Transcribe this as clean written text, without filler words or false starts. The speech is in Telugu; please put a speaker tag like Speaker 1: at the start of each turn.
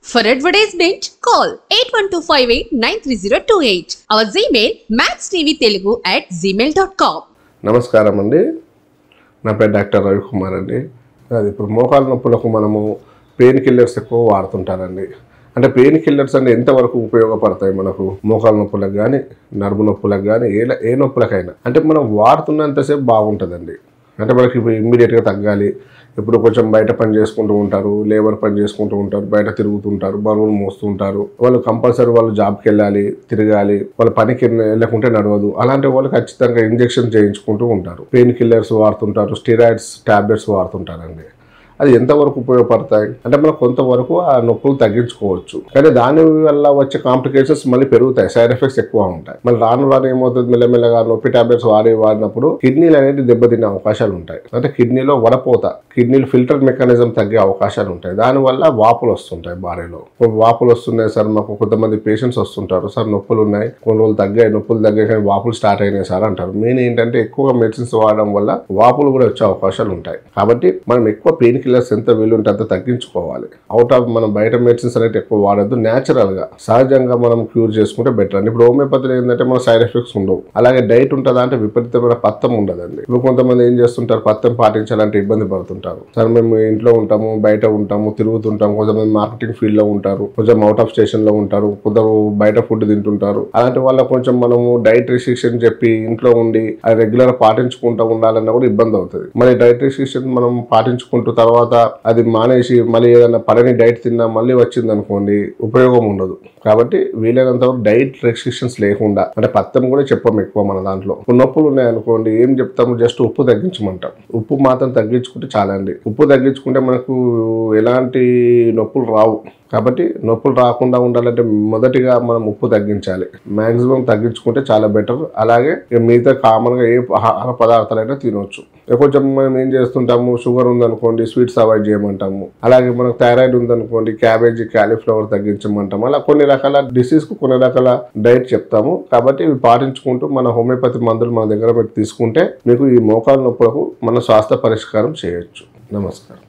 Speaker 1: For advertisement, call 8125893028. Our Gmail maxtvtelugu@gmail.com.
Speaker 2: నమస్కారం అండి. నా పేరు డాక్టర్ రవికుమార్ అండి. అది ఇప్పుడు మోకాల నొప్పులకు మనము పెయిన్ కిల్లర్స్ ఎక్కువ వాడుతుంటారండి. అంటే పెయిన్ కిల్లర్స్ అంటే ఎంతవరకు ఉపయోగపడతాయి మనకు మోకాల నొప్పులకు కానీ నడుము నొప్పులకు కానీ ఏ నొప్పులకైనా అంటే మనం వాడుతున్నంతసేపు బాగుంటుందండి. అంటే మనకి ఇప్పుడు ఇమ్మీడియట్గా తగ్గాలి. ఇప్పుడు కొంచెం బయట పని చేసుకుంటూ ఉంటారు, లేబర్ పని చేసుకుంటూ ఉంటారు, బయట తిరుగుతుంటారు, బరువులు మోస్తుంటారు. వాళ్ళు కంపల్సరీ వాళ్ళు జాబ్కి వెళ్ళాలి, తిరగాలి, వాళ్ళ పనికి వెళ్ళకుంటే నడవదు. అలాంటి వాళ్ళు ఖచ్చితంగా ఇంజెక్షన్ చేయించుకుంటూ ఉంటారు, పెయిన్ కిల్లర్స్ వాడుతుంటారు, స్టెరాయిడ్స్ టాబ్లెట్స్ వాడుతుంటారండి. అది ఎంతవరకు ఉపయోగపడతాయి అంటే మనం కొంతవరకు ఆ నొప్పులు తగ్గించుకోవచ్చు. కానీ దాని వల్ల వచ్చే కాంప్లికేషన్స్ మళ్ళీ పెరుగుతాయి, సైడ్ ఎఫెక్ట్స్ ఎక్కువ ఉంటాయి. మళ్ళీ రాను ఏమవుతుంది, మెల్లమెల్లగా నొప్పి టాబ్లెట్స్ వాడినప్పుడు కిడ్నీలు అనేది దెబ్బతినే అవకాశాలు ఉంటాయి. అంటే కిడ్నీలో వడపోత, కిడ్నీలు ఫిల్టర్ మెకానిజం తగ్గే అవకాశాలు ఉంటాయి. దానివల్ల వాపులు వస్తుంటాయి, బాడీలో వాపులు వస్తున్నాయి సార్. మాకు కొంతమంది పేషెంట్స్ వస్తుంటారు, సార్ నొప్పులు ఉన్నాయి, కొన్ని రోజులు తగ్గాయి, నొప్పులు తగ్గాయి కానీ వాపులు స్టార్ట్ అయినాయి సార్ అంటారు. మెయిన్ ఏంటంటే ఎక్కువగా మెడిసిన్స్ వాడడం వల్ల వాపులు కూడా వచ్చే అవకాశాలు ఉంటాయి. కాబట్టి మనం ఎక్కువ పెయిన్ కిల్లర్స్ ఎంత వీలుంటే అంత తగ్గించుకోవాలి. అవుట్ ఆఫ్ మనం బయట మెడిసిన్స్ అనేది ఎక్కువ వాడద్దు. న్యాచురల్ గా సహజంగా మనం క్యూర్ చేసుకుంటే బెటర్ అండి. ఇప్పుడు హోమియోపతిలో ఏంటంటే మన సైడ్ ఎఫెక్ట్స్ ఉండవు. అలాగే డైట్ ఉంటుందా అంటే విపరీతమైన పత్తం ఉండదండి. ఇప్పుడు కొంతమంది ఏం చేస్తుంటారు, పత్తం పాటించాలంటే ఇబ్బంది పడుతుంటారు. సార్ మేము ఇంట్లో ఉంటాము, బయట ఉంటాము, తిరుగుతుంటాము. కొంతమంది మార్కెటింగ్ ఫీల్డ్ లో ఉంటారు, కొంచెం అవుట్ ఆఫ్ స్టేషన్ లో ఉంటారు, కొందరు బయట ఫుడ్ తింటుంటారు. అలాంటి వాళ్ళ కొంచెం మనము డైట్ రిస్ట్రిక్షన్ చెప్పి ఇంట్లో ఉండి అది రెగ్యులర్ పాటించుకుంటూ ఉండాలన్నా కూడా ఇబ్బంది అవుతుంది. మరి డైట్ రిస్ట్రిక్షన్ మనం పాటించుకుంటూ తర్వాత అది మానేసి మళ్ళీ ఏదైనా పడని డైట్ తిన్నా మళ్ళీ వచ్చింది అనుకోండి, ఉపయోగం ఉండదు. కాబట్టి వీలైనంత వరకు డైట్ రెస్ట్రిక్షన్స్ లేకుండా, అంటే పత్తం కూడా చెప్పాము ఎక్కువ మన దాంట్లో. నొప్పులు ఉన్నాయనుకోండి ఏం చెప్తాము, జస్ట్ ఉప్పు తగ్గించమంటాం. ఉప్పు మాత్రం తగ్గించుకుంటే చాలా అండి. ఉప్పు తగ్గించుకుంటే మనకు ఎలాంటి నొప్పులు రావు. కాబట్టి నొప్పులు రాకుండా ఉండాలంటే మొదటిగా మనం ఉప్పు తగ్గించాలి. మాక్సిమం తగ్గించుకుంటే చాలా బెటర్. అలాగే మిగతా కామన్గా ఏ ఆహార పదార్థాలైనా తినవచ్చు. కొంచెం మనం ఏం చేస్తుంటాము, షుగర్ ఉందనుకోండి స్వీట్స్ అవాయిడ్ చేయమంటాము. అలాగే మనకు థైరాయిడ్ ఉందనుకోండి క్యాబేజీ, క్యాలీఫ్లవర్ తగ్గించమంటాము. అలా కొన్ని రకాల డిసీజ్కు కొన్ని రకాల డైట్ చెప్తాము. కాబట్టి ఇవి పాటించుకుంటూ మన హోమియోపతి మందులు మన దగ్గర పెట్టి తీసుకుంటే మీకు ఈ మోకాలు నొప్పులకు మన స్వాస్థ్య పరిష్కారం చేయొచ్చు. నమస్కారం.